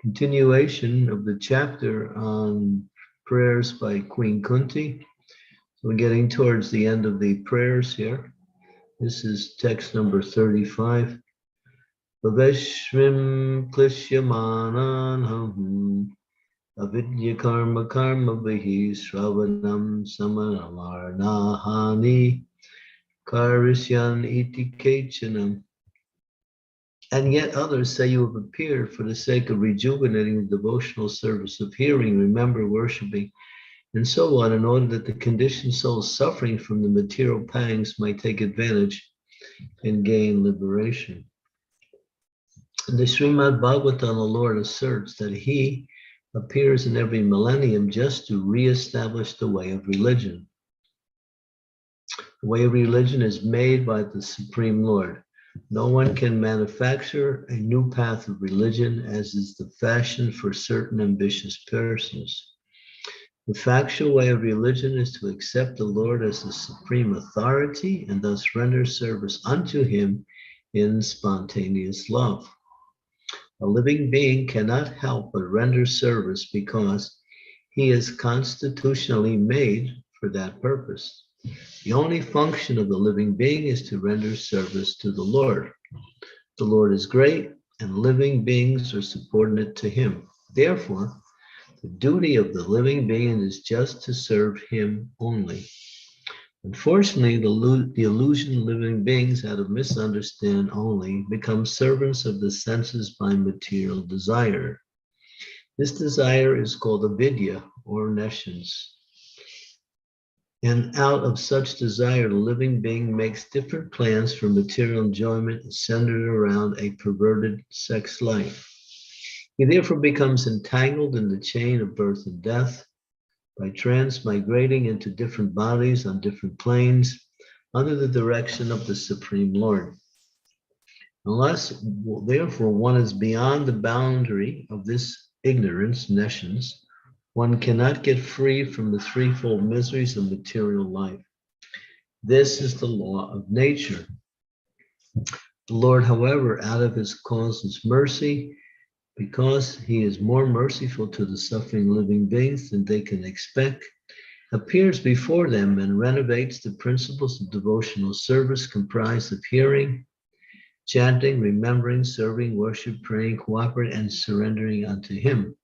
continuation of the chapter on prayers by Queen Kunti. So we're getting towards the end of the prayers here. This is text number 35. Bhaveshrim klishyamananam avidya karma vihi sravanam samanamarnahani karisyan iti kechanam. And yet others say you have appeared for the sake of rejuvenating the devotional service of hearing, remember, worshiping, and so on, in order that the conditioned souls suffering from the material pangs might take advantage and gain liberation. In the Srimad Bhagavatam, the Lord asserts that he appears in every millennium just to reestablish the way of religion. The way of religion is made by the Supreme Lord. No one can manufacture a new path of religion, as is the fashion for certain ambitious persons. The factual way of religion is to accept the Lord as the supreme authority and thus render service unto him in spontaneous love. A living being cannot help but render service because he is constitutionally made for that purpose. The only function of the living being is to render service to the Lord. The Lord is great, and living beings are subordinate to him. Therefore, the duty of the living being is just to serve him only. Unfortunately, the illusion living beings, out of misunderstand only, become servants of the senses by material desire. This desire is called avidya, or nescience. And out of such desire, the living being makes different plans for material enjoyment centered around a perverted sex life. He therefore becomes entangled in the chain of birth and death by transmigrating into different bodies on different planes under the direction of the Supreme Lord. Unless, therefore, one is beyond the boundary of this ignorance, nescience, one cannot get free from the threefold miseries of material life. This is the law of nature. The Lord, however, out of his causeless mercy, because he is more merciful to the suffering living beings than they can expect, appears before them and renovates the principles of devotional service comprised of hearing, chanting, remembering, serving, worship, praying, cooperating, and surrendering unto him.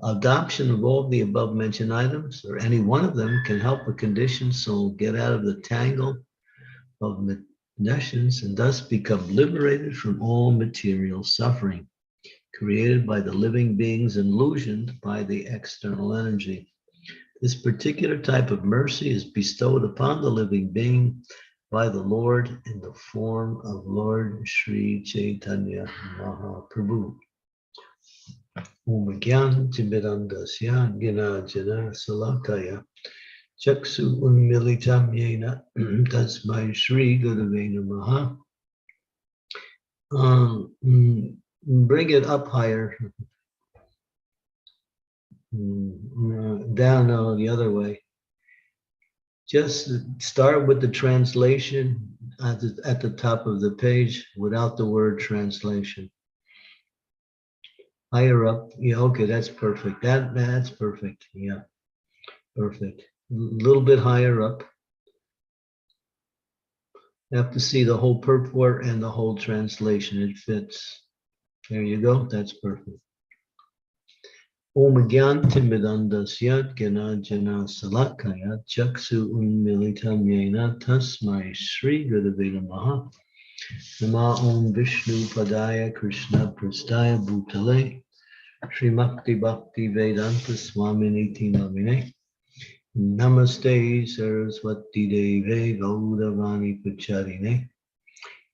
Adoption of all the above mentioned items, or any one of them, can help a conditioned soul get out of the tangle of nescience and thus become liberated from all material suffering created by the living beings and illusioned by the external energy. This particular type of mercy is bestowed upon the living being by the Lord in the form of Lord Sri Chaitanya Mahaprabhu. Om Gyan Timirandasya Gina Jana Salakaya Chaksu Unmilitam Yena Tasmai Sri Gurave Namaha. Bring it up higher. Down, no, the other way. Just start with the translation at the top of the page without the word translation. Higher up. Yeah, okay, that's perfect. That's perfect. Yeah, perfect. A little bit higher up. You have to see the whole purport and the whole translation. It fits. There you go. That's perfect. Om Gyantimidandasya Gana Jana Salakaya Chaksu Unmilitam Yena Tasmai Sri Gurave Namaha. Nama Om Vishnu Padaya Krishna Prastaya Bhutale Srimakti Bhakti Vedanta Swami Niti Namine Namaste Saraswati Deve Gaudavani Pacharine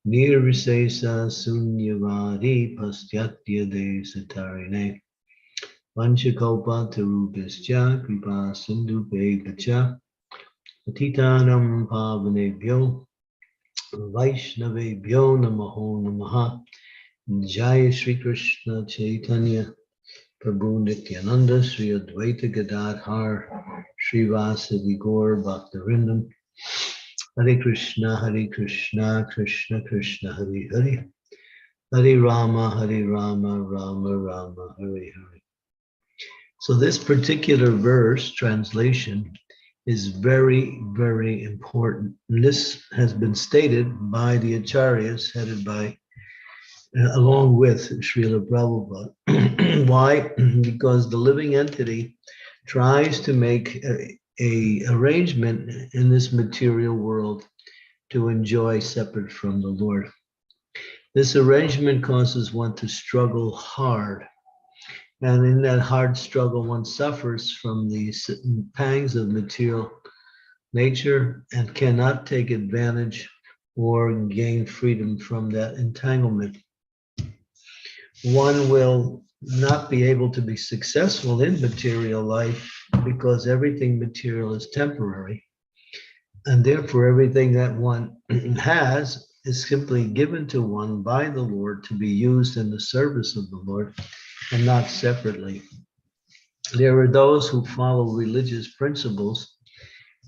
Nirvisesa Sunyavadi Pastyatya Desatarine Vanchakopa Tarubhischa Kripa Sindhu Begacha Patitanam Pavanebhyo Vaishnavebhyo Namaho Namaha. Jaya Shri Krishna Chaitanya Prabhu Nityananda Sri Advaita Gadadhar Sri Vasavi Gaur Bhaktivinoda Hare Krishna Krishna Krishna Hare Hare Hare Rama, Rama Rama, Hare Hare. So this particular verse translation is very, very important. And this has been stated by the acharyas headed by, along with Srila Prabhupada. Why? Because the living entity tries to make a arrangement in this material world to enjoy separate from the Lord. This arrangement causes one to struggle hard. And in that hard struggle, one suffers from the pangs of material nature and cannot take advantage or gain freedom from that entanglement. One will not be able to be successful in material life because everything material is temporary. And therefore, everything that one has is simply given to one by the Lord to be used in the service of the Lord and not separately. There are those who follow religious principles,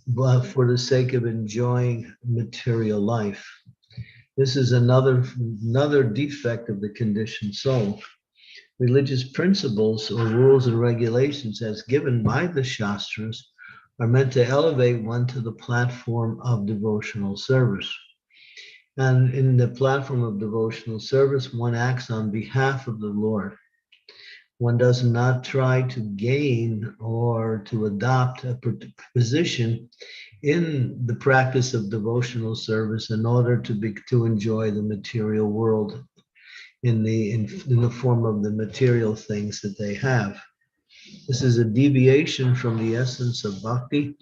but for the sake of enjoying material life. This is another defect of the conditioned soul. Religious principles or rules and regulations as given by the Shastras are meant to elevate one to the platform of devotional service. And in the platform of devotional service, one acts on behalf of the Lord. One does not try to gain or to adopt a position in the practice of devotional service in order to enjoy the material world in the form of the material things that they have. This is a deviation from the essence of bhakti,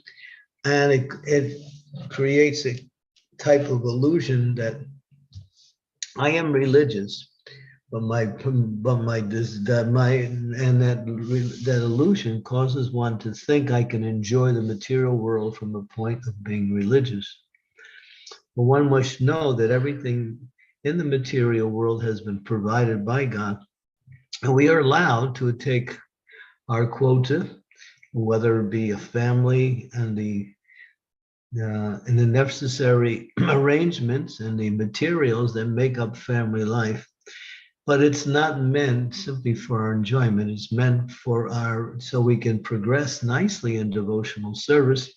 and it creates a type of illusion that I am religious, that illusion causes one to think I can enjoy the material world from the point of being religious. But one must know that everything in the material world has been provided by God, and we are allowed to take our quota, whether it be a family and the necessary arrangements and the materials that make up family life. But it's not meant simply for our enjoyment. It's meant so we can progress nicely in devotional service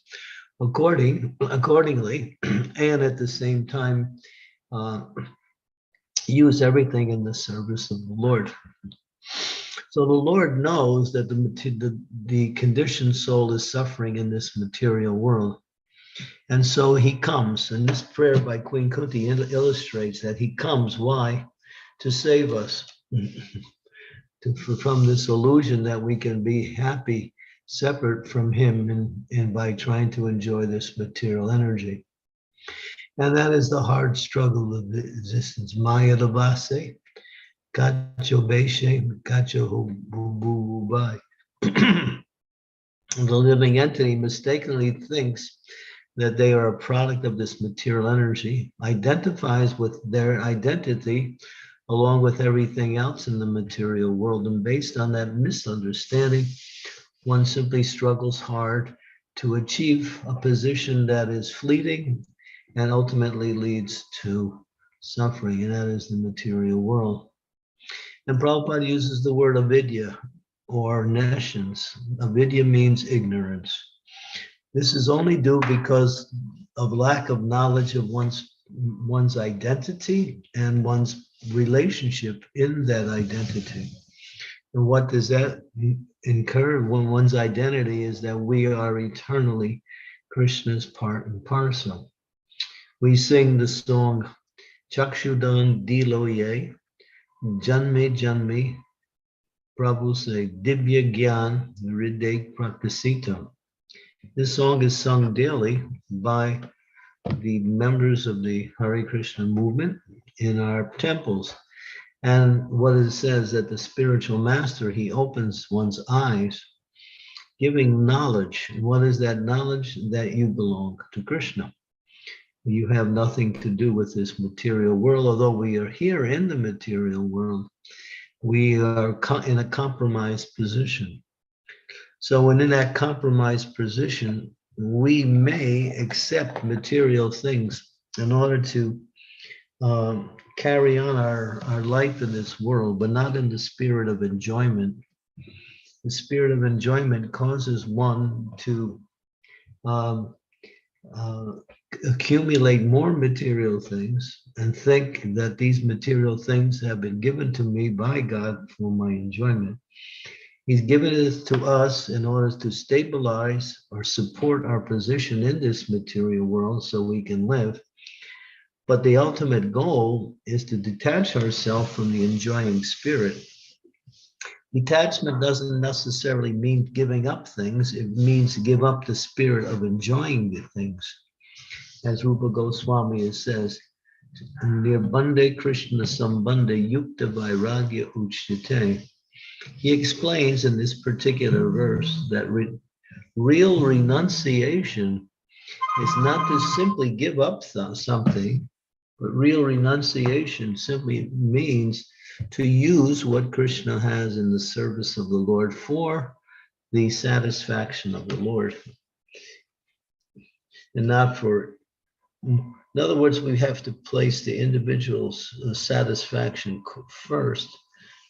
accordingly, and at the same time, use everything in the service of the Lord. So the Lord knows that the conditioned soul is suffering in this material world. And so he comes, and this prayer by Queen Kunti illustrates that he comes. Why? To save us from this illusion that we can be happy separate from him and by trying to enjoy this material energy. And that is the hard struggle of existence. Maya Davase, Kacho Beshe, Kacho Hububai. The living entity mistakenly thinks that they are a product of this material energy, identifies with their identity along with everything else in the material world. And based on that misunderstanding, one simply struggles hard to achieve a position that is fleeting and ultimately leads to suffering, and that is the material world. And Prabhupada uses the word avidya or nescience. Avidya means ignorance. This is only due because of lack of knowledge of one's identity and one's relationship in that identity. And what does that incur? When one's identity is that we are eternally Krishna's part and parcel. We sing the song Chakshudan Diloye, Janme Janme, Prabhu say, Divya Gyan Hriday Prakasita. This song is sung daily by the members of the Hare Krishna movement in our temples. And what it says that the spiritual master, he opens one's eyes, giving knowledge. And what is that knowledge? That you belong to Krishna. You have nothing to do with this material world. Although we are here in the material world, we are in a compromised position. So when in that compromised position, we may accept material things in order to carry on our life in this world, but not in the spirit of enjoyment. The spirit of enjoyment causes one to um, uh, accumulate more material things and think that these material things have been given to me by God for my enjoyment. He's given it to us in order to stabilize or support our position in this material world so we can live. But the ultimate goal is to detach ourselves from the enjoying spirit. Detachment doesn't necessarily mean giving up things. It means give up the spirit of enjoying the things. As Rupa Goswami says, Nirbande Krishna Sambande Yukta Vairagya Uchite. He explains in this particular verse that real renunciation is not to simply give up something, but real renunciation simply means to use what Krishna has in the service of the Lord for the satisfaction of the Lord, and not for, in other words, we have to place the individual's satisfaction first,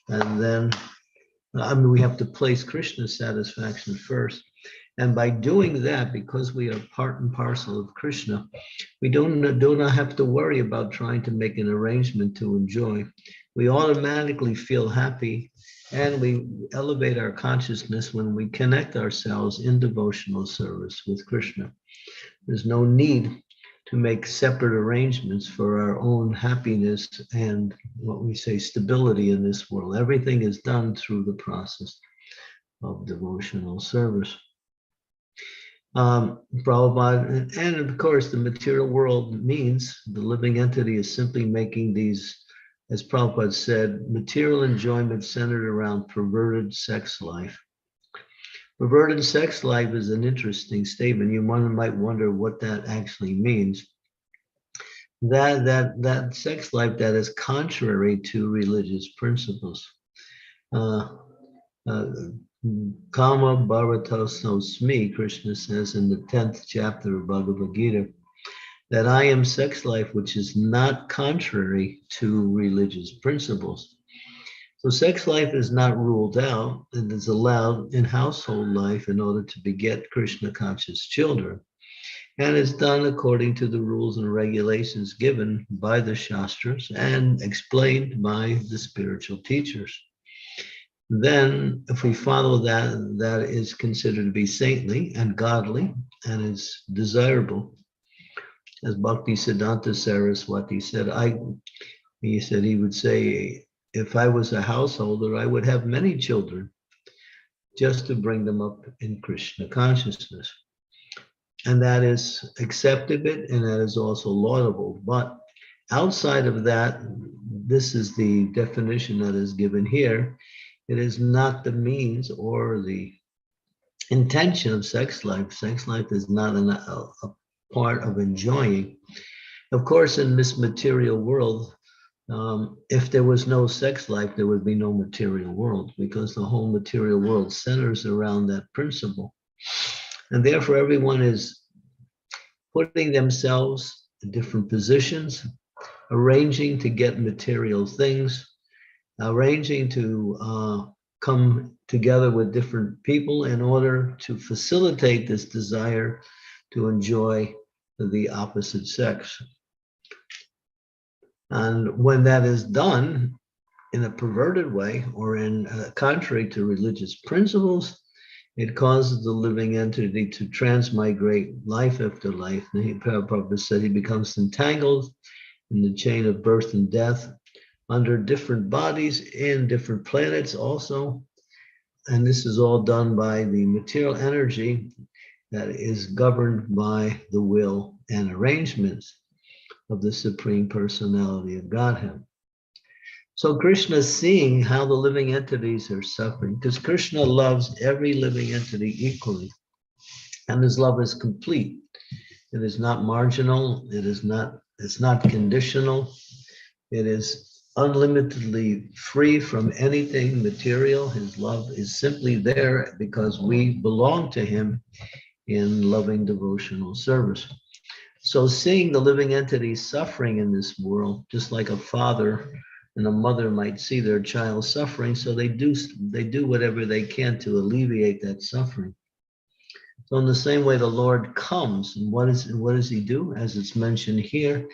and then, we have to place Krishna's satisfaction first. And by doing that, because we are part and parcel of Krishna, we do not have to worry about trying to make an arrangement to enjoy. We automatically feel happy, and we elevate our consciousness when we connect ourselves in devotional service with Krishna. There's no need to make separate arrangements for our own happiness and what we say stability in this world. Everything is done through the process of devotional service. Prabhupada, and of course, the material world means the living entity is simply making these, as Prabhupada said, material enjoyment centered around perverted sex life. Perverted sex life is an interesting statement. You might wonder what that actually means. That sex life that is contrary to religious principles. Kama Bharatasosmi, Krishna says in the 10th chapter of Bhagavad Gita, that I am sex life, which is not contrary to religious principles. So sex life is not ruled out and is allowed in household life in order to beget Krishna conscious children. And it's done according to the rules and regulations given by the Shastras and explained by the spiritual teachers. Then, if we follow that, that is considered to be saintly and godly and is desirable. As Bhakti Siddhanta Saraswati said, he would say, if I was a householder, I would have many children just to bring them up in Krishna consciousness. And that is accepted, and that is also laudable. But outside of that, this is the definition that is given here. It is not the means or the intention of sex life. Sex life is not a part of enjoying. Of course, in this material world, if there was no sex life, there would be no material world, because the whole material world centers around that principle. And therefore, everyone is putting themselves in different positions, arranging to get material things, arranging to come together with different people in order to facilitate this desire to enjoy the opposite sex. And when that is done in a perverted way or in contrary to religious principles, it causes the living entity to transmigrate life after life. And Prabhupada said he becomes entangled in the chain of birth and death under different bodies in different planets also. And this is all done by the material energy that is governed by the will and arrangements of the Supreme Personality of Godhead. So Krishna is seeing how the living entities are suffering, because Krishna loves every living entity equally. And his love is complete. It is not marginal. It's not conditional. It is unlimitedly free from anything material. His love is simply there because we belong to him in loving devotional service. So seeing the living entity suffering in this world, just like a father and a mother might see their child suffering, so they do whatever they can to alleviate that suffering. So in the same way, the Lord comes, and what does he do? As it's mentioned here,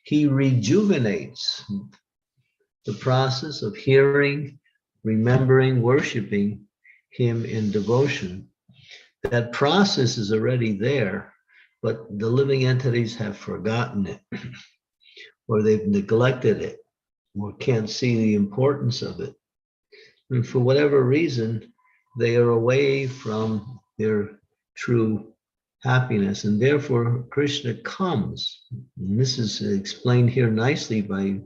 he rejuvenates the process of hearing, remembering, worshiping him in devotion. That process is already there, but the living entities have forgotten it, or they've neglected it, or can't see the importance of it. And for whatever reason, they are away from their true happiness. And therefore, Krishna comes. And this is explained here nicely by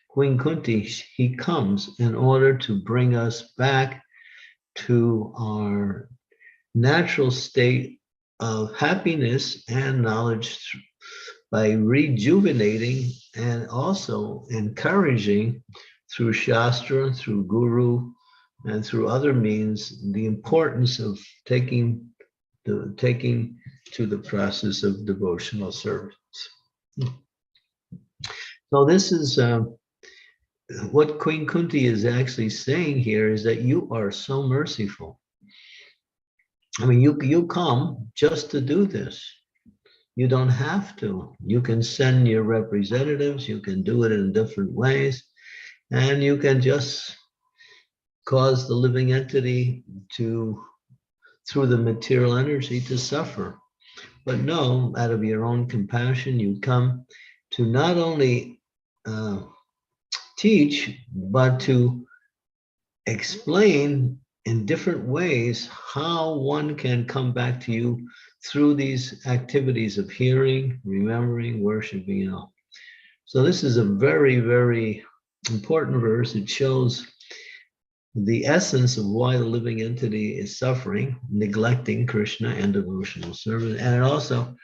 Queen Kunti. He comes in order to bring us back to our natural state of happiness and knowledge by rejuvenating and also encouraging through Shastra, through Guru, and through other means, the importance of taking to the process of devotional service. So this is what Queen Kunti is actually saying here, is that you are so merciful. I mean, you come just to do this. You don't have to. You can send your representatives, you can do it in different ways, and you can just cause the living entity to, through the material energy, to suffer. But no, out of your own compassion, you come to not only teach, but to explain in different ways how one can come back to you through these activities of hearing, remembering, worshiping, and all. So this is a very, very important verse. It shows the essence of why the living entity is suffering, neglecting Krishna and devotional service. And it also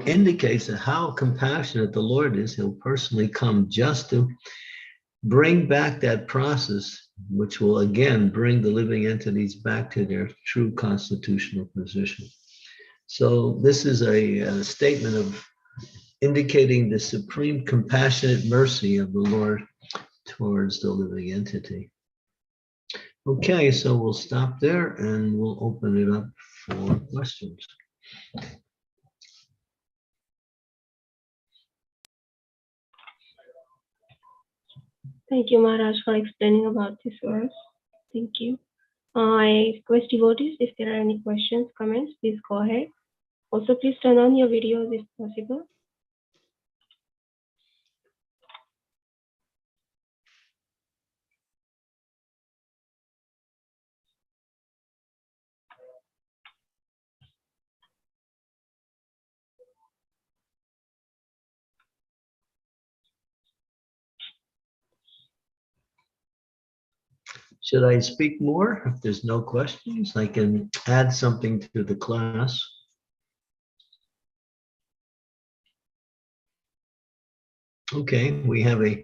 indicates that how compassionate the Lord is. He'll personally come just to bring back that process, which will again bring the living entities back to their true constitutional position. So this is a statement of indicating the supreme compassionate mercy of the Lord towards the living entity. Okay, so we'll stop there and we'll open it up for questions. Thank you, Maharaj, for explaining about this verse. Thank you. I request devotees, if there are any questions, comments, please go ahead. Also, please turn on your videos if possible. Should I speak more? If there's no questions, I can add something to the class. Okay, we have a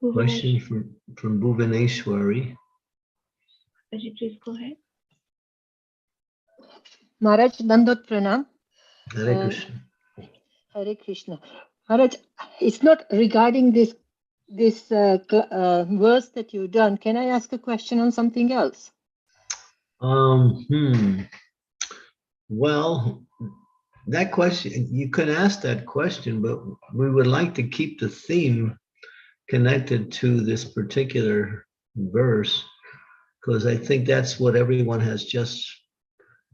question from Bhuvaneshwari. Please go ahead. Maharaj, Dandot Pranam. Hare Krishna. Hare Krishna. Maharaj, it's not regarding this verse that you've done. Can I ask a question on something else? Well, that question, you could ask that question, but we would like to keep the theme connected to this particular verse, because I think that's what everyone has just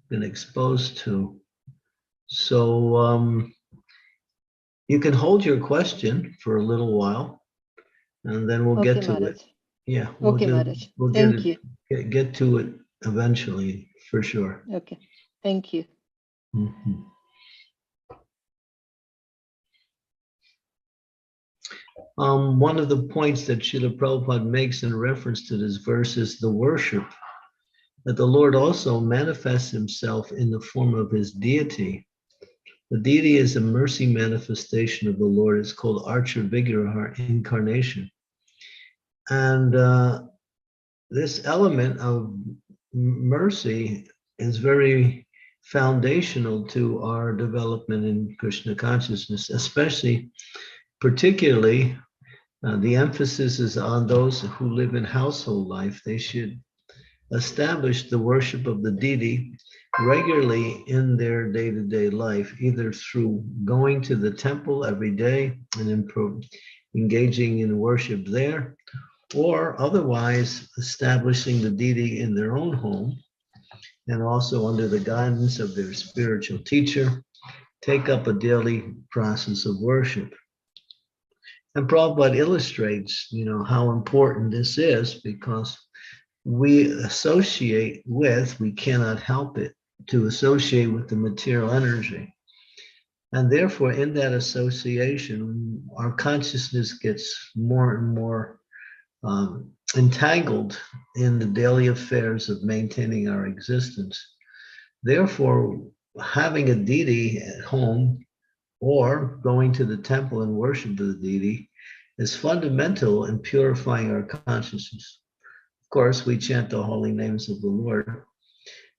been exposed to. So you can hold your question for a little while, and then we'll get to Maharaj. it. Yeah. Maharaj. We'll Thank you. Get to it eventually, for sure. Okay. Thank you. Mm-hmm. One of the points that Srila Prabhupada makes in reference to this verse is the worship, that the Lord also manifests himself in the form of his deity. The deity is a mercy manifestation of the Lord. It's called Archa Vigraha incarnation. And this element of mercy is very foundational to our development in Krishna consciousness, particularly the emphasis is on those who live in household life. They should establish the worship of the deity regularly in their day-to-day life, either through going to the temple every day and engaging in worship there, or otherwise establishing the deity in their own home and also under the guidance of their spiritual teacher, take up a daily process of worship. And Prabhupada illustrates, how important this is because we cannot help it, to associate with the material energy. And therefore, in that association, our consciousness gets more and more entangled in the daily affairs of maintaining our existence. Therefore, having a deity at home or going to the temple and worship the deity is fundamental in purifying our consciousness. Of course, we chant the holy names of the Lord.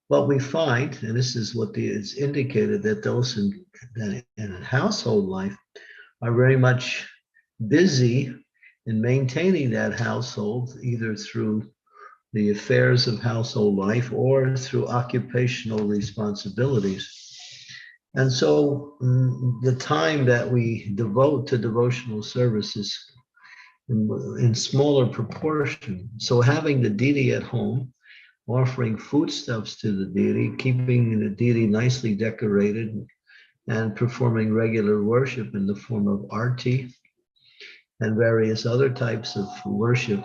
What we find, and this is what is indicated, that those in household life are very much busy in maintaining that household, either through the affairs of household life or through occupational responsibilities. And so the time that we devote to devotional services in smaller proportion. So having the deity at home, offering foodstuffs to the deity, keeping the deity nicely decorated, and performing regular worship in the form of arti and various other types of worship,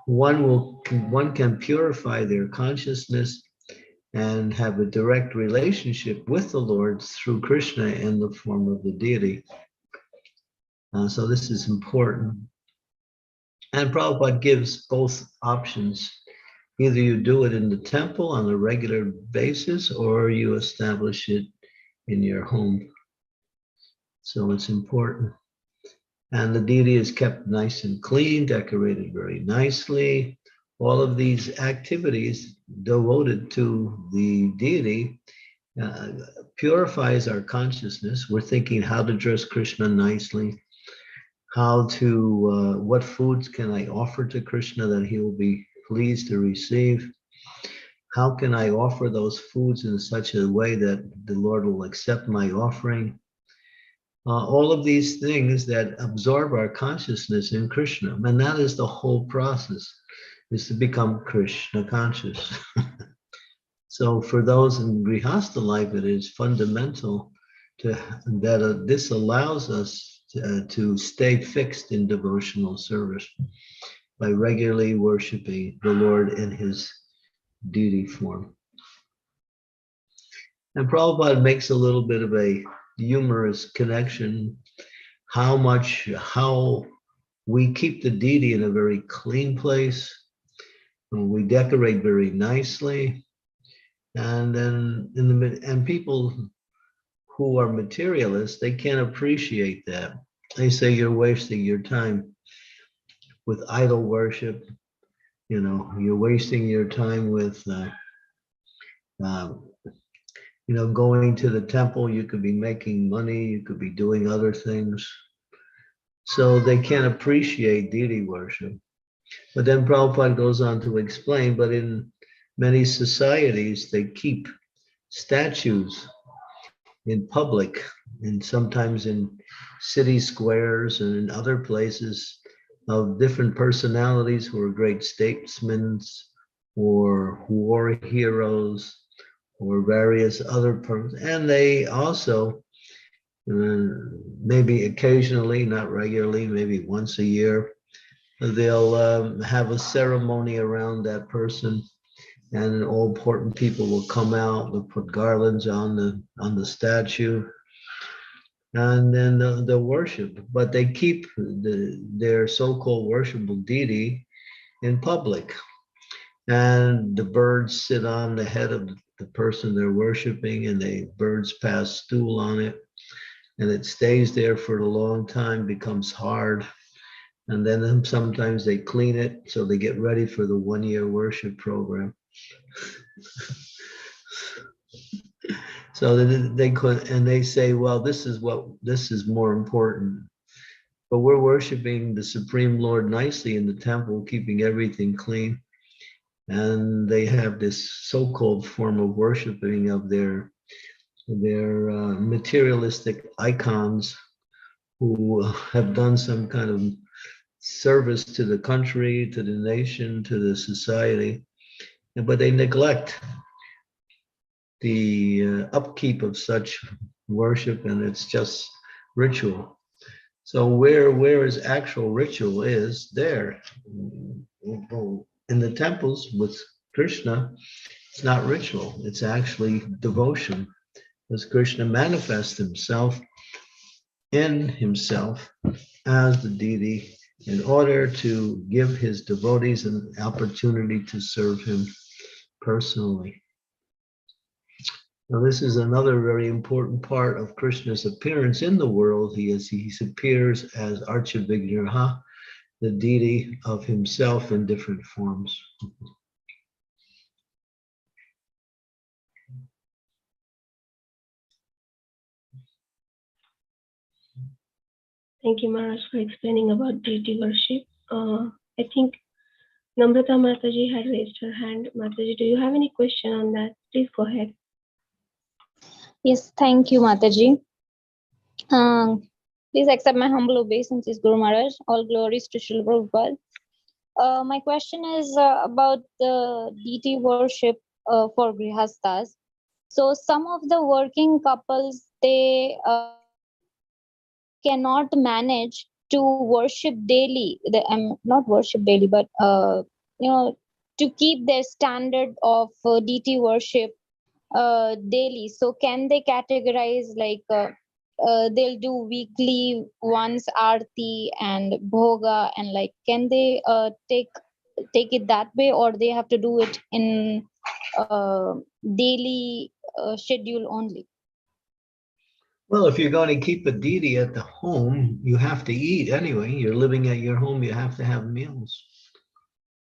one can purify their consciousness and have a direct relationship with the Lord through Krishna in the form of the deity. So this is important. And Prabhupada gives both options. Either you do it in the temple on a regular basis or you establish it in your home. So it's important. And the deity is kept nice and clean, decorated very nicely. All of these activities devoted to the deity purifies our consciousness. We're thinking how to dress Krishna nicely, what foods can I offer to Krishna that he will be pleased to receive? How can I offer those foods in such a way that the Lord will accept my offering? All of these things that absorb our consciousness in Krishna. And that is the whole process, is to become Krishna conscious. So for those in Grihastha life, it is fundamental that this allows us to stay fixed in devotional service by regularly worshiping the Lord in his deity form. And Prabhupada makes a little bit of a humorous connection, how we keep the deity in a very clean place, and we decorate very nicely, and then people who are materialists, they can't appreciate that. They say you're wasting your time with idol worship. You're wasting your time with going to the temple. You could be making money, you could be doing other things. So they can't appreciate deity worship. But then Prabhupada goes on to explain, but in many societies, they keep statues in public, and sometimes in city squares and in other places, of different personalities who are great statesmen or war heroes or various other persons. And they also, maybe occasionally, not regularly, maybe once a year, they'll have a ceremony around that person, and all important people will come out. They'll put garlands on the statue, and then they'll worship. But they keep their so-called worshipable deity in public, and the birds sit on the head of the person they're worshiping, and the birds pass stool on it, and it stays there for a long time, becomes hard. And then sometimes they clean it, so they get ready for the one-year worship program. So they could, and they say, well, this is more important. But we're worshiping the Supreme Lord nicely in the temple, keeping everything clean. And they have this so-called form of worshiping of their materialistic icons who have done some kind of service to the country, to the nation, to the society, but they neglect the upkeep of such worship, and it's just ritual. So where is actual ritual is there. In the temples with Krishna, it's not ritual, it's actually devotion, because Krishna manifests himself in himself as the deity in order to give his devotees an opportunity to serve him personally. Now, this is another very important part of Krishna's appearance in the world. He appears as Archavigraha, the deity of himself in different forms. Thank you, Maharaj, for explaining about deity worship. I think Namrata Mataji had raised her hand. Mataji, do you have any question on that? Please go ahead. Yes, thank you, Mataji. Please accept my humble obeisance, Guru Maharaj. All glories to Srila Prabhupada. My question is about the deity worship for Grihastas. So some of the working couples, they cannot manage to worship daily. Not worship daily, but to keep their standard of deity worship daily. So can they categorize like they'll do weekly once aarti and bhoga, and like can they take it that way, or they have to do it in daily schedule only? Well, if you're going to keep a deity at the home, you have to eat anyway. You're living at your home, you have to have meals.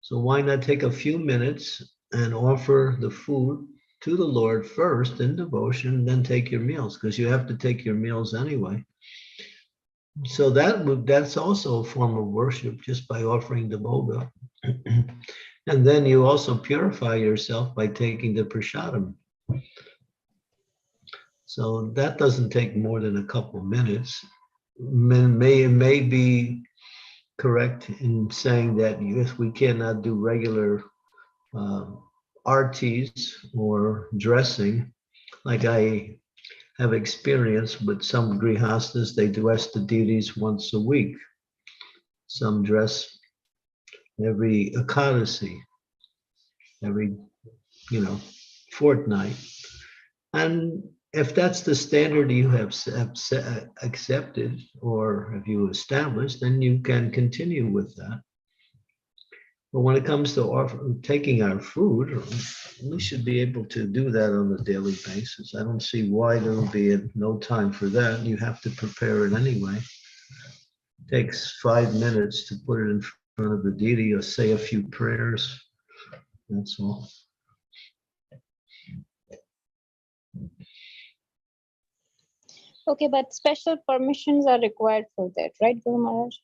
So why not take a few minutes and offer the food to the Lord first in devotion, then take your meals, because you have to take your meals anyway. So that's also a form of worship, just by offering the bhoga. And then you also purify yourself by taking the prasadam. So that doesn't take more than a couple of minutes. It may be correct in saying that yes, we cannot do regular artis or dressing. Like I have experience with some grihastas, they dress the deities once a week. Some dress every Ekadasi, every, fortnight. And if that's the standard you have accepted or have you established, then you can continue with that. But when it comes to taking our food, we should be able to do that on a daily basis. I don't see why there will be no time for that. You have to prepare it anyway. It takes 5 minutes to put it in front of the deity or say a few prayers. That's all. Okay, but special permissions are required for that, right, Guru Maharaj?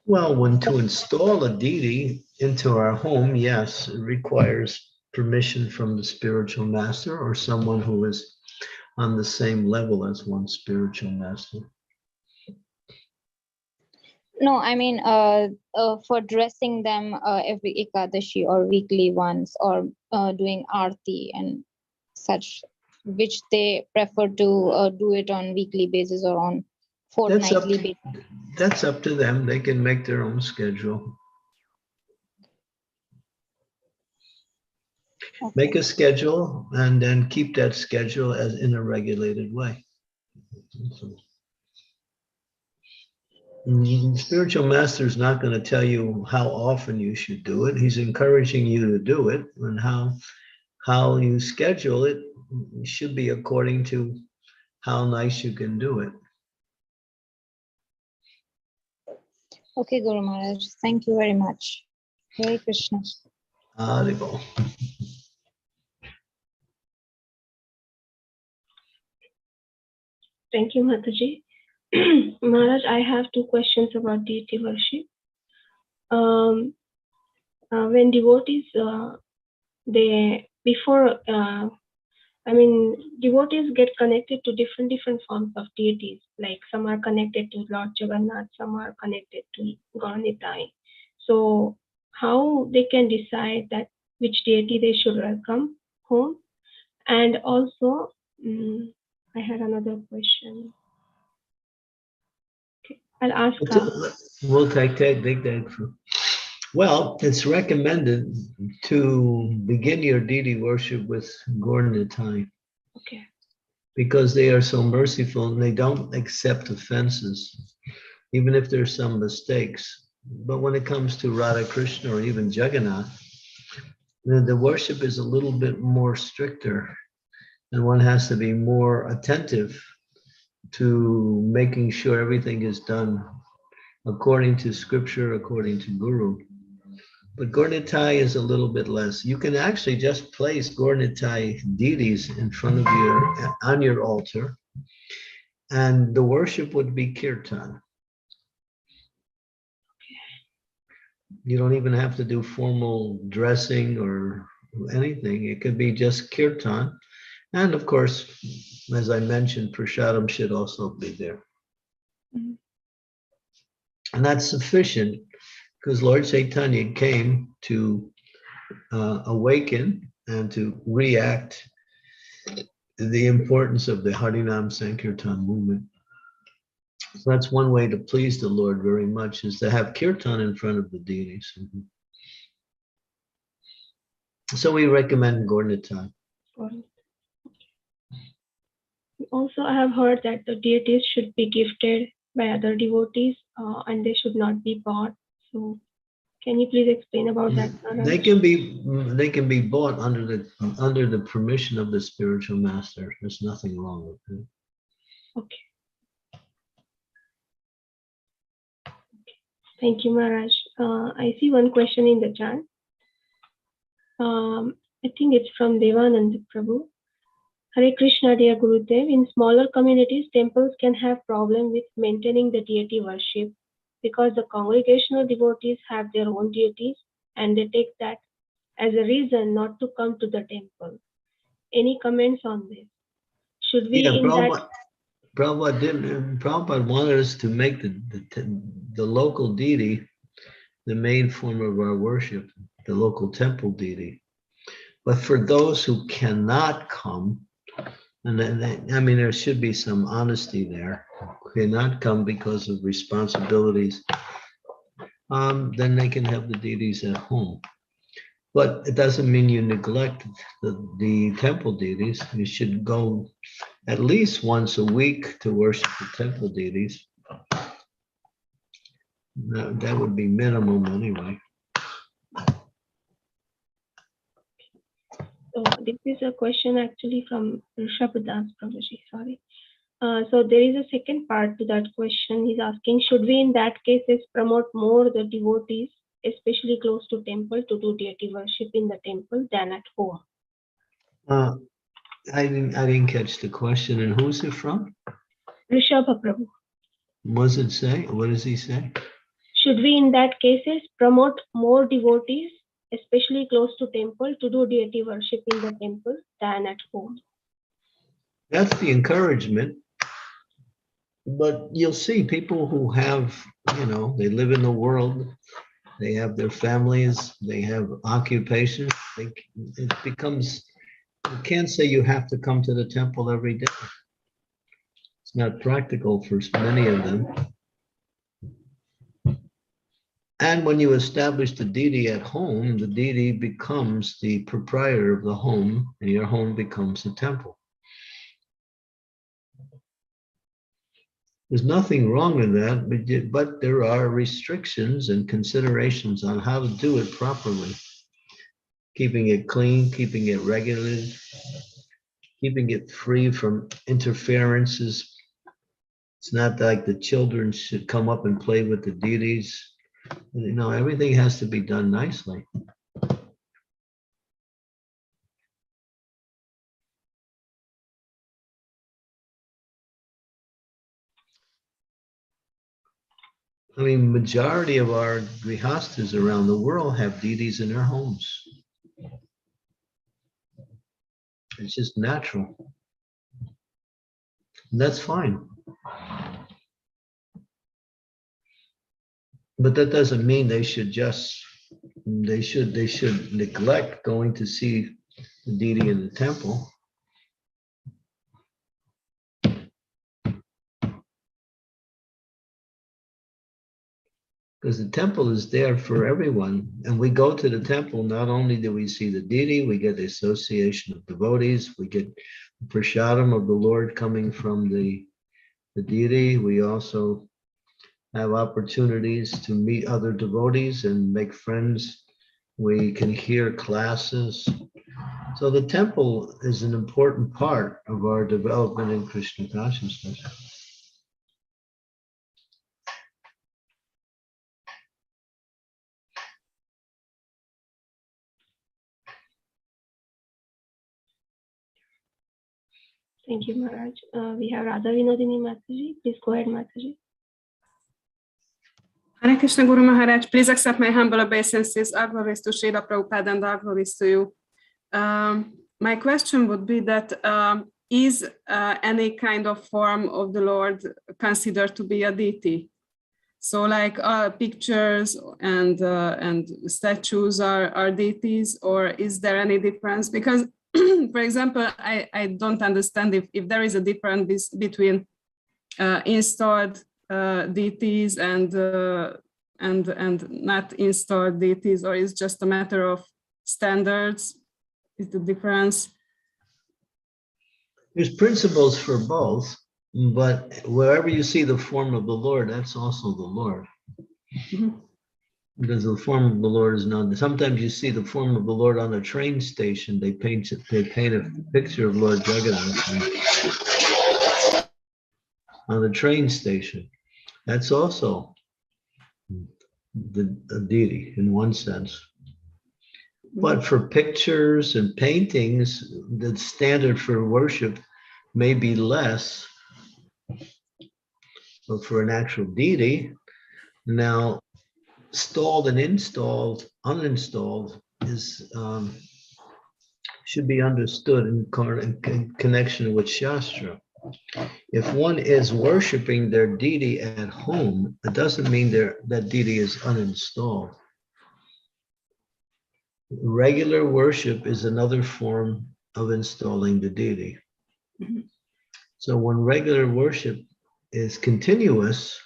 Well, when to install a deity into our home, yes, it requires permission from the spiritual master or someone who is on the same level as one spiritual master. No, I mean for dressing them every Ekadashi or weekly once, or doing Aarti and such, which they prefer to do it on weekly basis or on fortnightly basis. That's up to them. They can make their own schedule. Okay. Make a schedule and then keep that schedule as in a regulated way. The spiritual master is not going to tell you how often you should do it. He's encouraging you to do it, and how you schedule it should be according to how nice you can do it. Okay, Guru Maharaj. Thank you very much. Hare Krishna. Haribol. Thank you, Mataji. Maharaj, I have two questions about deity worship. When devotees, devotees get connected to different forms of deities. Like some are connected to Lord Jagannath, some are connected to Gauranitai. So how they can decide that which deity they should welcome home? And also, I had another question. Okay, I'll ask. We'll take that. Well, it's recommended to begin your deity worship with Gauranitai. Okay. Because they are so merciful and they don't accept offenses, even if there's some mistakes. But when it comes to Radha Krishna or even Jagannath, the worship is a little bit more stricter, and one has to be more attentive to making sure everything is done according to scripture, according to Guru. But Gauranitai is a little bit less. You can actually just place Gauranitai deities in front of on your altar, and the worship would be kirtan. You don't even have to do formal dressing or anything. It could be just kirtan. And of course, as I mentioned, prasadam should also be there. Mm-hmm. And that's sufficient because Lord Chaitanya came to awaken and to react to the importance of the Harinam Sankirtan movement. So that's one way to please the Lord very much, is to have kirtan in front of the deities. So we recommend Gauranitai. Also, I have heard that the deities should be gifted by other devotees and they should not be bought. So can you please explain about that? They can be bought under the permission of the spiritual master. There's nothing wrong with it. Okay. Thank you, Maharaj. I see one question in the chat. I think it's from Devanand Prabhu. Hare Krishna, dear Gurudev. In smaller communities, temples can have problem with maintaining the deity worship because the congregational devotees have their own deities and they take that as a reason not to come to the temple. Any comments on this? Should we Prabhupada wanted us to make the local deity the main form of our worship, the local temple deity. But for those who cannot come, and there should be some honesty there, cannot come because of responsibilities, then they can have the deities at home. But it doesn't mean you neglect the temple deities. You should go at least once a week to worship the temple deities. That would be minimum anyway. So this is a question actually from Rishabhdas Prabhuji, sorry. So there is a second part to that question. He's asking, should we in that cases promote more the devotees, especially close to temple, to do deity worship in the temple than at home? I didn't catch the question. And who's it from? Rishabha Prabhu. What does it say? What does he say? Should we in that cases promote more devotees, especially close to temple, to do deity worship in the temple than at home? That's the encouragement. But you'll see people who have, they live in the world, they have their families, they have occupations. It becomes, you can't say you have to come to the temple every day. It's not practical for many of them. And when you establish the deity at home, the deity becomes the proprietor of the home, and your home becomes a temple. There's nothing wrong with that, but there are restrictions and considerations on how to do it properly. Keeping it clean, keeping it regulated, keeping it free from interferences. It's not like the children should come up and play with the deities. Everything has to be done nicely. I mean, majority of our grihastas around the world have deities in their homes. It's just natural. And that's fine. But that doesn't mean they should neglect going to see the deity in the temple. Because the temple is there for everyone. And we go to the temple, not only do we see the deity, we get the association of devotees, we get the prasadam of the Lord coming from the deity. We also have opportunities to meet other devotees and make friends. We can hear classes. So the temple is an important part of our development in Krishna consciousness. Thank you, Maharaj. We have Radha Vinodini Mataji. Please go ahead, Mataji. Hare Krishna Guru Maharaj, please accept my humble obeisances. All glories to Srila Prabhupada and all glories to you. My question would be that is any kind of form of the Lord considered to be a deity? So like pictures and statues are deities, or is there any difference? Because, for example, I don't understand if there is a difference between installed deities and not installed deities, or is just a matter of standards? Is the difference? There's principles for both, but wherever you see the form of the Lord, that's also the Lord. Mm-hmm. Because the form of the Lord is not. Sometimes you see the form of the Lord on a train station. They paint a picture of Lord Jagannath on the train station. That's also the deity in one sense. But for pictures and paintings, the standard for worship may be less. But for an actual deity, now installed and installed, uninstalled is should be understood in connection with Shastra. If one is worshiping their deity at home, it doesn't mean that deity is uninstalled. Regular worship is another form of installing the deity. So when regular worship is continuous,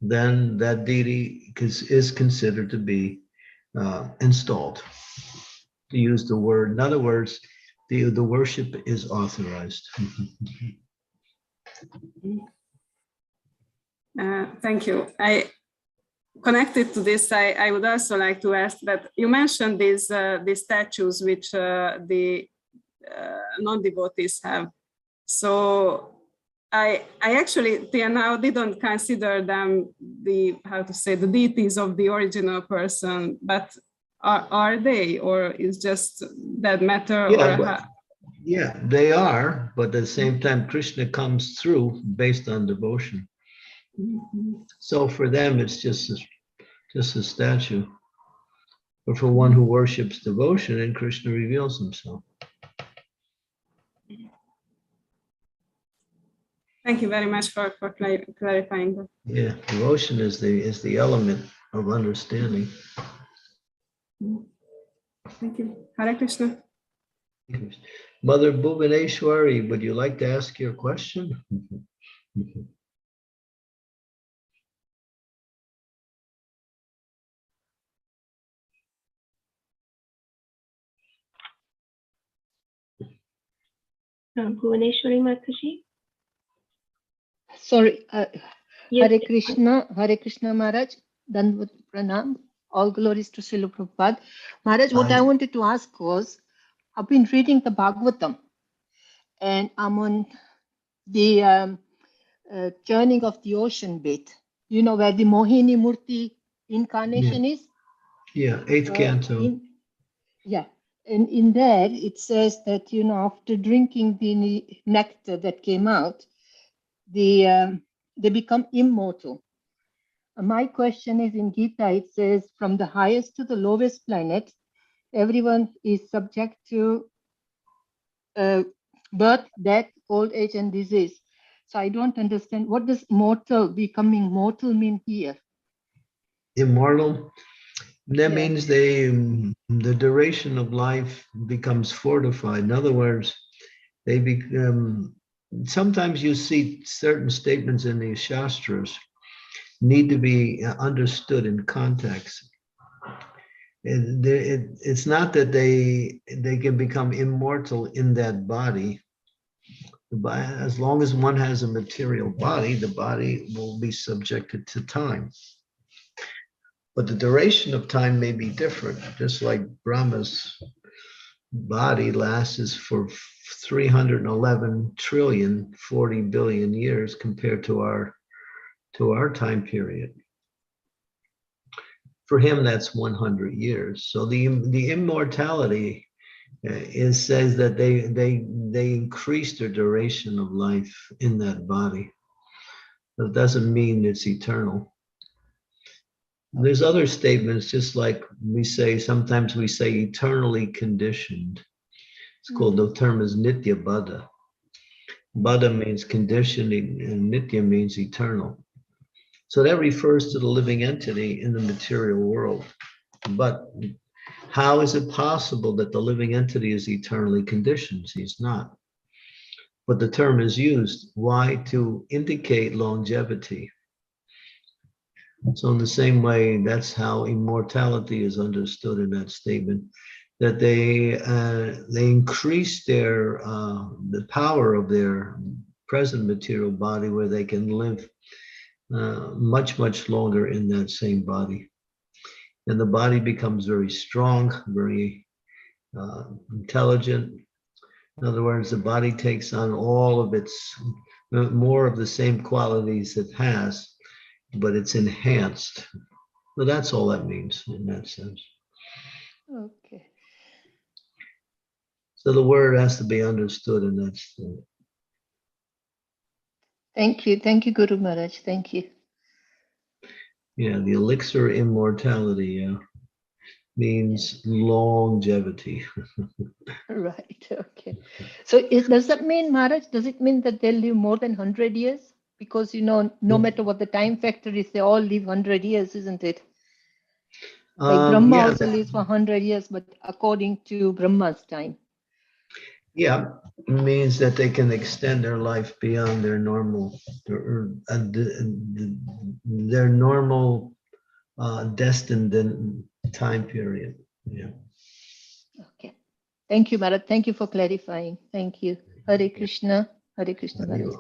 then that deity is considered to be installed. To use the word, in other words, the worship is authorized. Thank you. Connected to this, I would also like to ask that you mentioned these statues which the non-devotees have. So I actually till now didn't consider them the deities of the original person, but are they, or is just that matter? Yeah, they are, but at the same time, Krishna comes through based on devotion. Mm-hmm. So for them, it's just a statue. But for one who worships devotion, and Krishna reveals himself. Thank you very much for clarifying that. Yeah, devotion is the element of understanding. Thank you. Hare Krishna. Mother Bhuvaneshwari, would you like to ask your question? Bhuvaneshwari Mataji. Sorry, Yes. Hare Krishna Maharaj, Dandavat Pranam, all glories to Srila Prabhupada. Maharaj, what I wanted to ask was, I've been reading the Bhagavatam, and I'm on the churning of the ocean bit, you know, where the Mohini Murti incarnation is? Yeah, 8th canto. And in there, it says that, you know, after drinking the nectar that came out, they become immortal. My question is, in Gita, it says from the highest to the lowest planet, everyone is subject to birth, death, old age, and disease. So I don't understand, what does mortal, becoming mortal, mean here? Immortal, that Yeah. means the duration of life becomes fortified. In other words, they become, sometimes you see certain statements in the Shastras need to be understood in context. It's not that they can become immortal in that body. As long as one has a material body, the body will be subjected to time. But the duration of time may be different, just like Brahma's body lasts for 311 trillion, 40 billion years compared to our time period. For him, that's 100 years. So the immortality says that they increase their duration of life in that body. That doesn't mean it's eternal. There's other statements, just like sometimes we say eternally conditioned. It's called, the term is nitya buddha. Buddha means conditioning and nitya means eternal. So that refers to the living entity in the material world. But how is it possible that the living entity is eternally conditioned? He's not. But the term is used. Why? To indicate longevity. So in the same way, that's how immortality is understood in that statement, that they increase the power of their present material body, where they can live much, much longer in that same body. And the body becomes very strong, very intelligent. In other words, the body takes on all of more of the same qualities it has, but it's enhanced. So that's all that means in that sense. Okay. So the word has to be understood in that sense. Thank you. Thank you, Guru Maharaj. Thank you. Yeah, the elixir immortality means longevity. Right. Okay. So does that mean, Maharaj, does it mean that they'll live more than 100 years? Because, no matter what the time factor is, they all live 100 years, isn't it? Like Brahma also lives for 100 years, but according to Brahma's time. Yeah, it means that they can extend their life beyond their normal, destined time period. Yeah. Okay. Thank you, Maharaj. Thank you for clarifying. Thank you. Hare Krishna. Hare Krishna, Maharaj.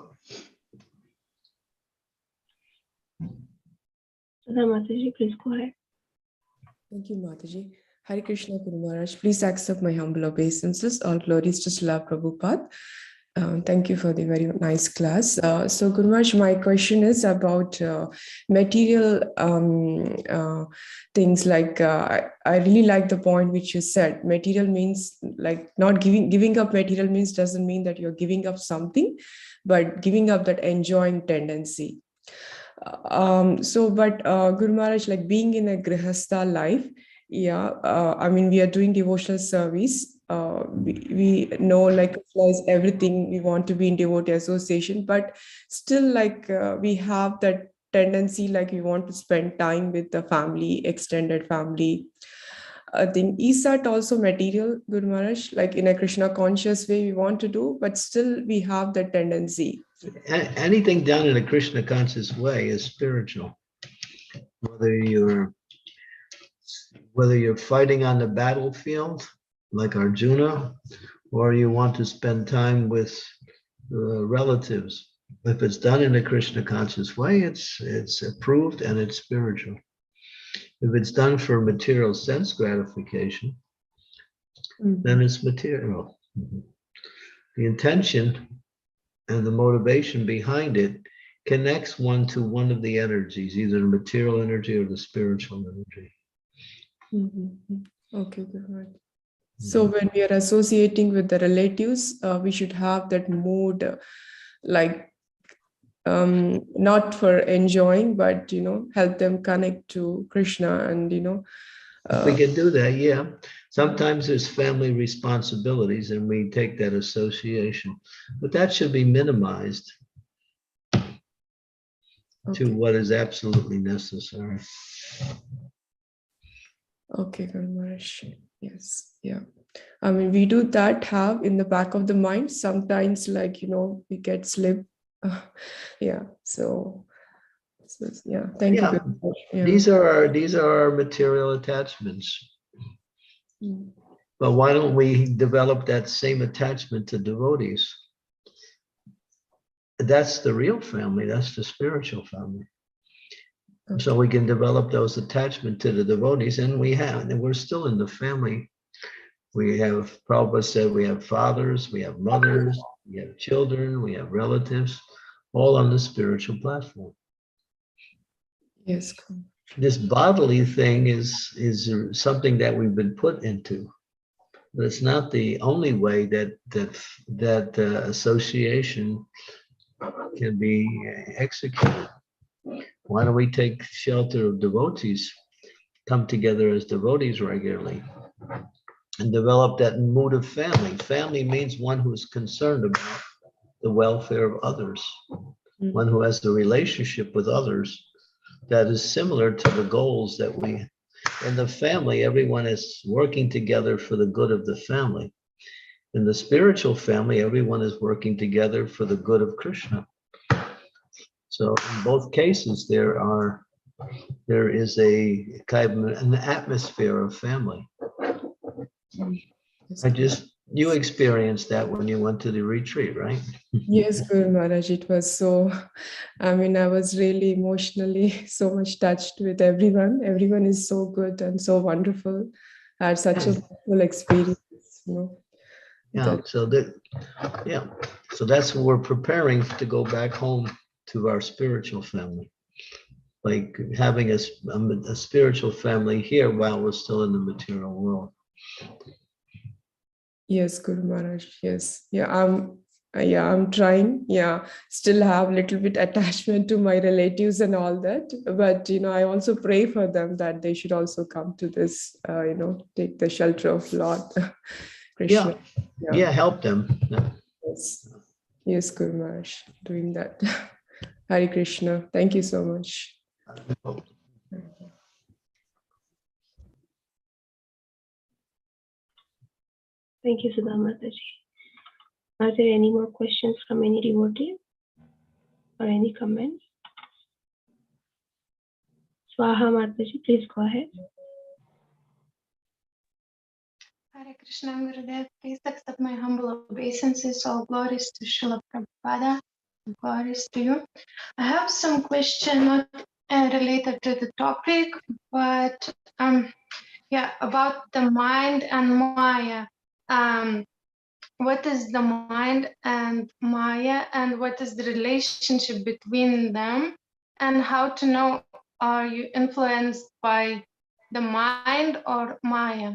Sudha Mataji, please go ahead. Thank you, Mataji. Hare Krishna, Guru Maharaj. Please accept my humble obeisances. All glories to Srila Prabhupada. Thank you for the very nice class. So, Guru Maharaj, my question is about material things. Like I really like the point which you said. Material means like not giving up. Material means doesn't mean that you're giving up something, but giving up that enjoying tendency. But Guru Maharaj, like being in a grihastha life, I mean, we are doing devotional service. We know like everything, we want to be in devotee association, but still like we have that tendency, like we want to spend time with the family, extended family. I think, is that also material, Guru Maharaj? Like in a Krishna conscious way we want to do, but still we have that tendency. Anything done in a Krishna conscious way is spiritual. Whether you're fighting on the battlefield like Arjuna, or you want to spend time with relatives, if it's done in a Krishna conscious way, it's approved and it's spiritual. If it's done for material sense gratification, then it's material. The intention and the motivation behind it connects one to one of the energies, either the material energy or the spiritual energy. Okay, good. So when we are associating with the relatives, we should have that mood, like not for enjoying, but help them connect to Krishna. And we can do that, yeah. Sometimes there's family responsibilities and we take that association, but that should be minimized to what is absolutely necessary. Okay, Guru Maharaj. Yes, yeah. I mean, we do that have in the back of the mind. Sometimes, like, we get slip. Yeah. So yeah. Thank you. Guru Maharaj. Yeah. These are our material attachments. But why don't we develop that same attachment to devotees? That's the real family. That's the spiritual family. Okay. So we can develop those attachment to the devotees, and we're still in the family. We have, Prabhupada said, we have fathers, we have mothers, we have children, we have relatives, all on the spiritual platform. Yes. This bodily thing is something that we've been put into, but it's not the only way that association can be executed. Why don't we take shelter of devotees, come together as devotees regularly, and develop that mood of family? Family means one who is concerned about the welfare of others, one who has a relationship with others that is similar to the goals that we, in the family, everyone is working together for the good of the family. In the spiritual family, everyone is working together for the good of Krishna. So in both cases, there is a kind of an atmosphere of family. You experienced that when you went to the retreat, right? Yes, Guru Maharaj, it was so, I mean, I was really emotionally so much touched with everyone. Everyone is so good and so wonderful. I had such a wonderful experience, Yeah, so that's what we're preparing to go back home to our spiritual family. Like having a spiritual family here while we're still in the material world. Yes, Guru Maharaj. Yes. Yeah, I'm trying. Yeah, still have a little bit attachment to my relatives and all that. But, I also pray for them that they should also come to this, take the shelter of Lord Krishna. Yeah, help them. Yes, Guru Maharaj, doing that. Hare Krishna. Thank you so much. Thank you, Sudha Mataji. Are there any more questions from any devotee or any comments? Swaha Mataji, please go ahead. Hare Krishna, Gurudev. Please accept my humble obeisances. All glories to Srila Prabhupada. Glories to you. I have some question not related to the topic, but about the mind and Maya. What is the mind and Maya, and what is the relationship between them, and how to know, are you influenced by the mind or Maya?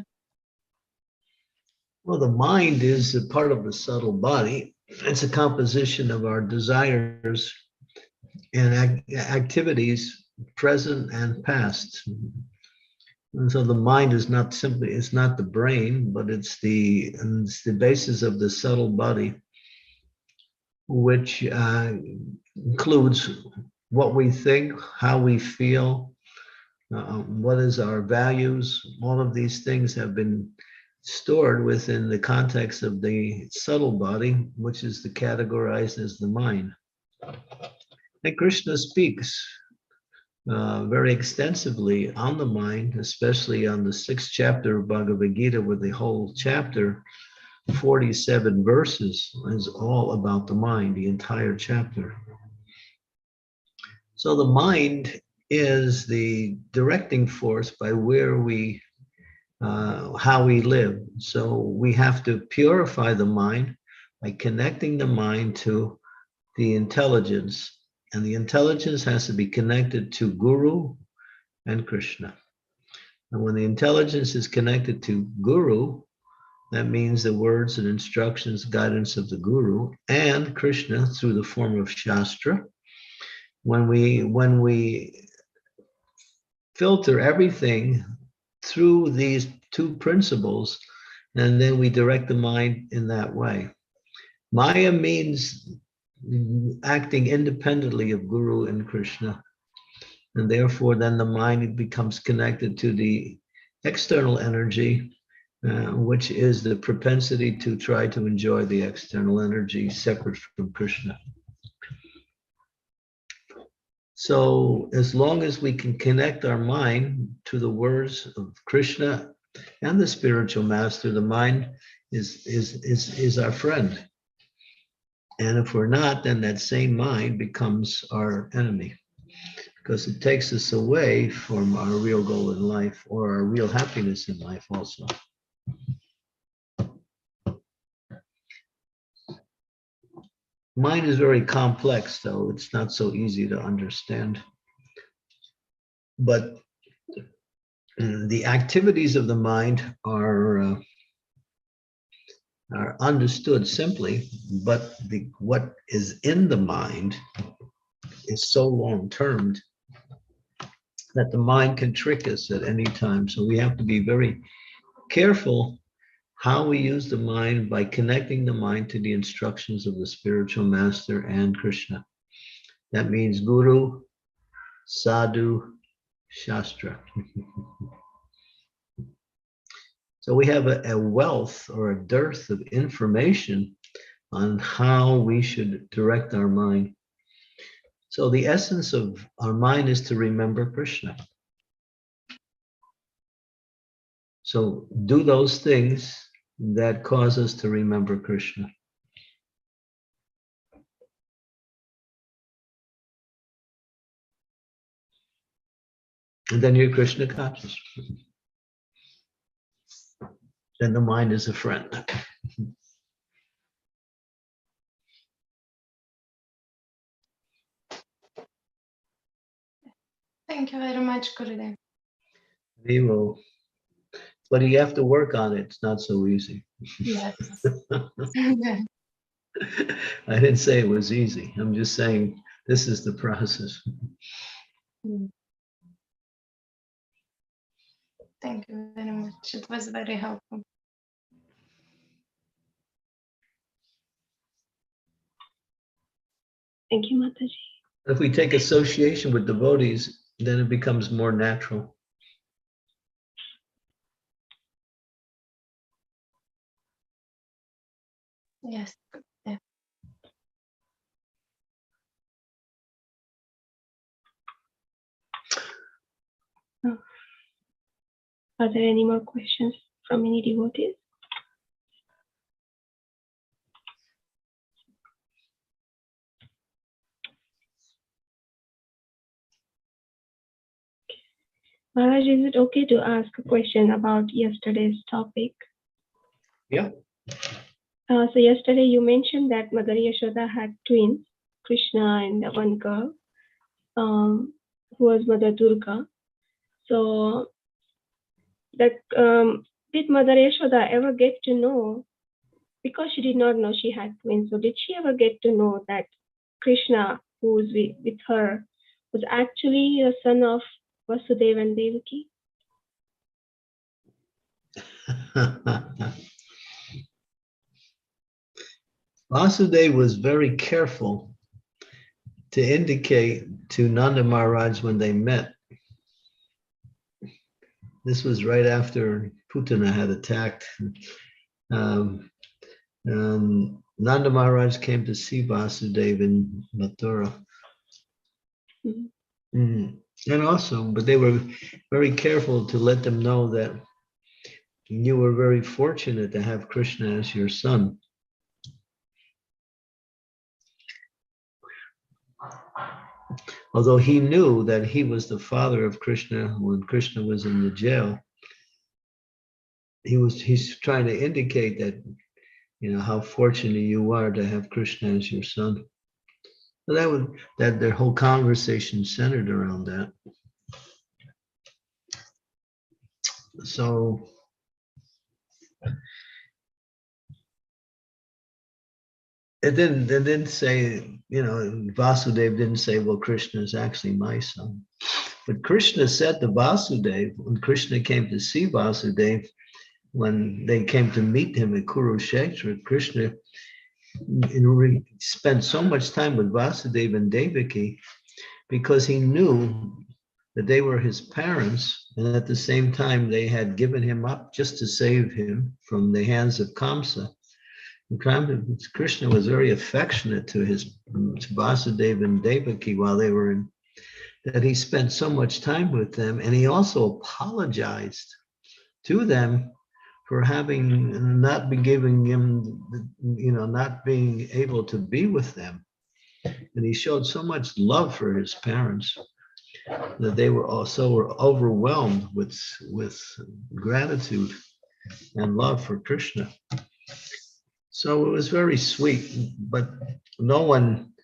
Well, the mind is a part of the subtle body. It's a composition of our desires and activities, present and past. And so the mind is not the brain, but it's the basis of the subtle body, which includes what we think, how we feel, what is our values. All of these things have been stored within the context of the subtle body, which is categorized as the mind. And Krishna speaks very extensively on the mind, especially on the 6th chapter of Bhagavad Gita, where the whole chapter, 47 verses, is all about the mind, the entire chapter. So the mind is the directing force by how we live. So we have to purify the mind by connecting the mind to the intelligence. And the intelligence has to be connected to Guru and Krishna. And when the intelligence is connected to Guru, that means the words and instructions, guidance of the Guru, and Krishna through the form of Shastra. when we filter everything through these two principles, and then we direct the mind in that way. Maya means acting independently of Guru and Krishna, and therefore then the mind becomes connected to the external energy, which is the propensity to try to enjoy the external energy separate from Krishna. So as long as we can connect our mind to the words of Krishna and the spiritual master, the mind is our friend. And if we're not, then that same mind becomes our enemy, because it takes us away from our real goal in life, or our real happiness in life also. Mind is very complex, though. It's not so easy to understand. But the activities of the mind are understood simply, but what is in the mind is so long-termed that the mind can trick us at any time. So we have to be very careful how we use the mind by connecting the mind to the instructions of the spiritual master and Krishna. That means Guru, Sadhu, Shastra. So we have a wealth or a dearth of information on how we should direct our mind. So the essence of our mind is to remember Krishna. So do those things that cause us to remember Krishna. And then you're Krishna conscious. Then the mind is a friend. Thank you very much, Gurudev. We will, but you have to work on it. It's not so easy. Yes. I didn't say it was easy. I'm just saying this is the process. Thank you very much. It was very helpful. Thank you, Mataji. If we take association with devotees, then it becomes more natural. Yes. Yeah. Are there any more questions from any devotees? Maharaj, is it okay to ask a question about yesterday's topic? Yeah. So yesterday you mentioned that Mother Yashoda had twins, Krishna and one girl, who was Mother Durga. So that did Mother Yashoda ever get to know, because she did not know she had twins, so did she ever get to know that Krishna, who was with her, was actually a son of Vasudeva and Devaki? Vasudeva was very careful to indicate to Nanda Maharaj when they met. This was right after Putana had attacked. Nanda Maharaj came to see Vasudeva in Mathura. And also, but they were very careful to let them know that you were very fortunate to have Krishna as your son. Although he knew that he was the father of Krishna when Krishna was in the jail, he's trying to indicate that, you know, how fortunate you are to have Krishna as your son. So that their whole conversation centered around that. So it didn't say, Vasudeva didn't say, well, Krishna is actually my son. But Krishna said to Vasudeva, when Krishna came to see Vasudeva, when they came to meet him at Kurukshetra, Krishna spent so much time with Vasudeva and Devaki because he knew that they were his parents, and at the same time they had given him up just to save him from the hands of Kamsa. Krishna was very affectionate to Vasudeva and Devaki while they were in, that he spent so much time with them, and he also apologized to them for having not been giving him, not being able to be with them. And he showed so much love for his parents that they were overwhelmed with gratitude and love for Krishna. So it was very sweet, but no one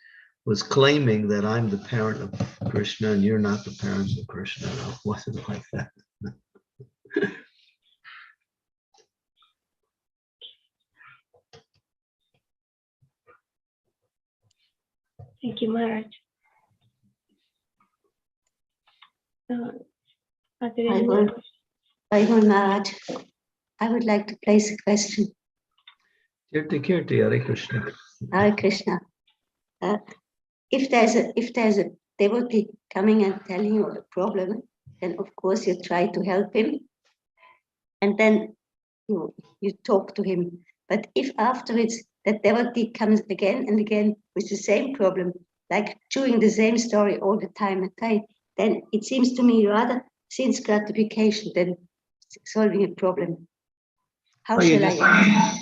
was claiming that I'm the parent of Krishna and you're not the parents of Krishna. No, it wasn't like that. Thank you, Maharaj. Are there any more questions? Maharaj, I would like to place a question. Kirti, Hare Krishna. Hare Krishna. If there's a devotee coming and telling you a problem, then of course you try to help him, and then you talk to him. But if afterwards that devotee comes again and again with the same problem, like doing the same story all the time, then it seems to me rather since gratification than solving a problem. How shall I?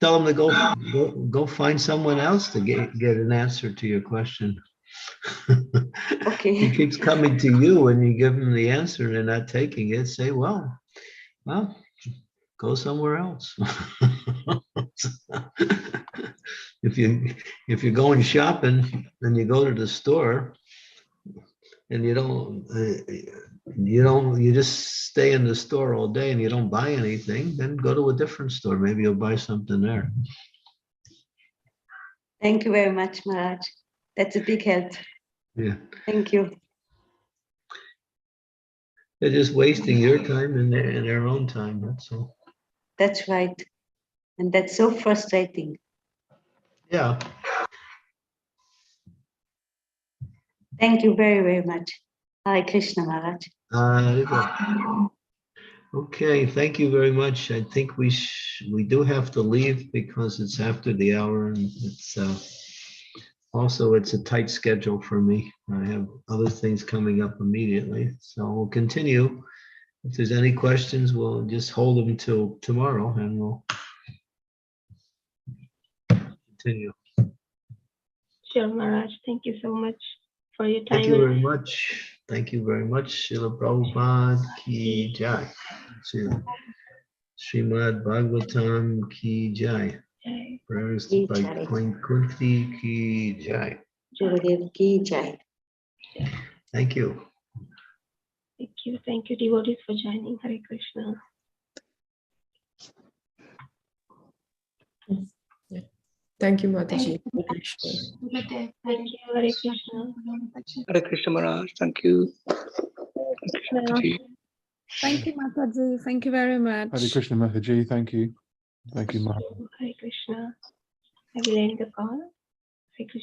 Tell him to go find someone else to get an answer to your question. Okay. He keeps coming to you and you give him the answer and they're not taking it. Say, well, go somewhere else. If you're going shopping and you go to the store and you just stay in the store all day and you don't buy anything, then go to a different store. Maybe you'll buy something there. Thank you very much, Maharaj. That's a big help. Yeah. Thank you. They're just wasting your time and their own time, that's all. That's right. And that's so frustrating. Yeah. Thank you very, very much. Hare Krishna, Maharaj. Okay, thank you very much. I think we do have to leave because it's after the hour, and it's a tight schedule for me. I have other things coming up immediately, so we'll continue. If there's any questions, we'll just hold them till tomorrow, and we'll continue. Sure, Maharaj. Thank you so much for your time. Thank you very much. Thank you very much. Srila Prabhupada ki jai. Srimad Bhagavatam ki jai. Prayers by Queen Kunti ki jai. Gurudev ki jai. Thank you. Thank you. Thank you, devotees, for joining. Hare Krishna. Thank you, Mataji. Thank you. Hare Krishna. Hare Krishna Maharaj. Thank you. Thank you, Mataji. Thank you very much. Hare Krishna Mataji. Thank you. Thank you, Maharaj. Hare Krishna. I will end the call. Hare Krishna.